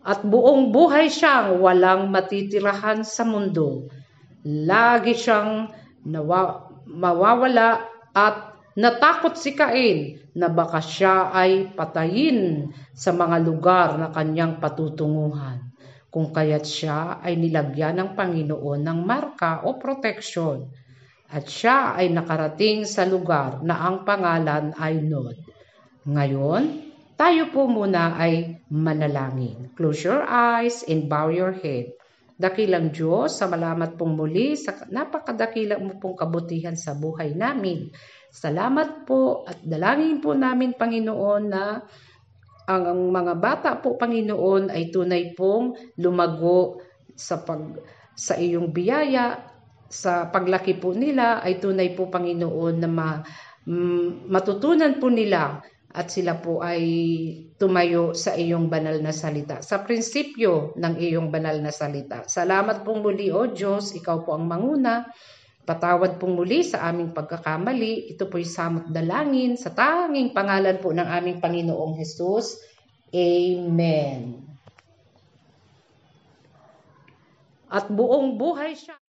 at buong buhay siyang walang matitirahan sa mundo. Lagi siyang mawawala at natakot si Cain na baka siya ay patayin sa mga lugar na kanyang patutunguhan. Kung kaya't siya ay nilagyan ng Panginoon ng marka o proteksyon. At siya ay nakarating sa lugar na ang pangalan ay Nod. Ngayon, tayo po muna ay manalangin. Close your eyes and bow your head. Dakilang Diyos, salamat pong muli sa napakadakila mo pong kabutihan sa buhay namin. Salamat po at dalangin po namin, Panginoon, na ang mga bata po, Panginoon, ay tunay pong lumago sa iyong biyaya. Sa paglaki po nila ay tunay po, Panginoon, na matutunan po nila at sila po ay tumayo sa iyong banal na salita, sa prinsipyo ng iyong banal na salita. Salamat pong muli, O Diyos, ikaw po ang manguna. Patawad pong muli sa aming pagkakamali. Ito po'y samot dalangin sa tanging pangalan po ng aming Panginoong Hesus. Amen. At buong buhay siya.